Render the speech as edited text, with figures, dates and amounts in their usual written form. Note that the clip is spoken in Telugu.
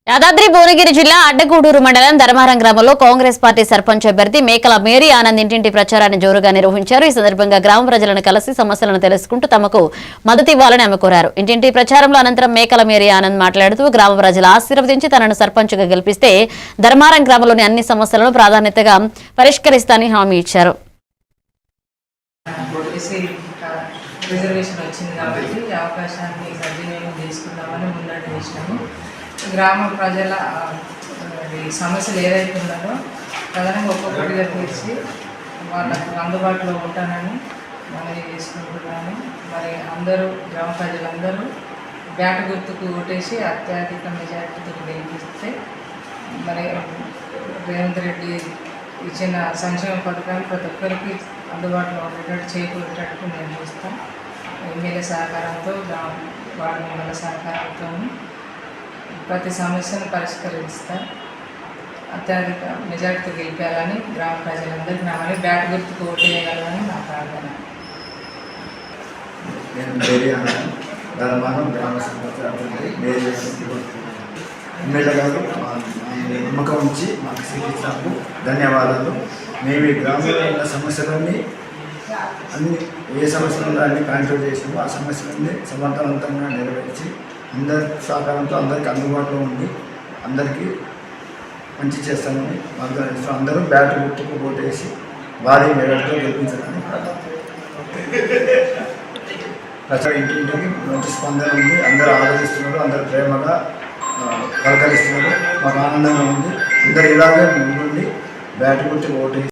యాదాద్రి భువనగిరి జిల్లా అడ్డగూడూరు మండలం ధర్మారం గ్రామంలో కాంగ్రెస్ పార్టీ సర్పంచ్ అభ్యర్థి మేకల మేరీ ఆనంద్ ఇంటింటి ప్రచారాన్ని జోరుగా నిర్వహించారు. ఈ సందర్భంగా గ్రామ ప్రజలను కలిసి సమస్యలను తెలుసుకుంటూ తమకు మద్దతు ఇవ్వాలని ఆమె కోరారు. ఇంటింటి ప్రచారంలో అనంతరం మేకల మేరీ ఆనంద్ మాట్లాడుతూ గ్రామ ప్రజలు ఆశీర్వదించి తనను సర్పంచ్గా గెలిపిస్తే ధర్మారం గ్రామంలోని అన్ని సమస్యలను ప్రాధాన్యతగా పరిష్కరిస్తానని హామీ ఇచ్చారు. రిజర్వేషన్ వచ్చింది కాబట్టి ఈ అవకాశాన్ని సద్వినియోగం చేసుకుందామని ముందడుగు వేసినాము. గ్రామ ప్రజల సమస్యలు ఏదైతే ఉన్నారో ప్రధానంగా ఒక్కొక్కటిగా తీర్చి వాళ్ళకు అందుబాటులో ఉంటానని మనవి చేసుకుంటున్నాను. మరి అందరూ గ్రామ ప్రజలందరూ బ్యాట్ గుర్తుకు ఓటేసి అత్యధిక మెజారిటీతో గెలిపిస్తే మరి రేవంత్ రెడ్డి ఇచ్చిన సంక్షేమ పథకాలు ప్రతి ఒక్కరికి అందుబాటులో ఉండేటట్టు చేకూరేటట్టు నేను చూస్తాను. ఎమ్మెల్యే సహకారంతో వార్డు మెంబర్ల సహకారంతో ప్రతి సమస్యను పరిష్కరిస్తా అత్యధిక మెజార్టీతో గెలిపేయాలని గ్రామ ప్రజలందరికీ నామని బ్యాట్ గుర్తుకు ఓటేయగలరని నా ప్రార్థన. ఎమ్మెల్యే గారు నమ్మకం ఉంచి మాకు సీట్లు ధన్యవాదాలు. మేము ఈ గ్రామంలో ఉన్న సమస్యలన్నీ ఏ సమస్యలు ఉందో అన్ని కంట్రోల్ చేసాము. ఆ సమస్యలన్నీ సమర్థవంతంగా నెరవేర్చి అందరి సహకారంతో అందరికీ అందుబాటులో ఉండి అందరికీ మంచి చేస్తామని వాగ్దానం. అందరూ బ్యాట్ గుర్తుకు ఓటేసి భారీ మెజార్టీతో గెలిపించాలని ప్రజల ఇంటింటికి మంచి స్పందన ఉంది. అందరూ ఆదరిస్తున్నారు, అందరూ ప్రేమగా పలకరిస్తున్నారు. మాకు ఆనందంగా ఉంది. అందరూ ఇలాగే ముందుండి బ్యాట్ గుర్తుకు ఓటేసి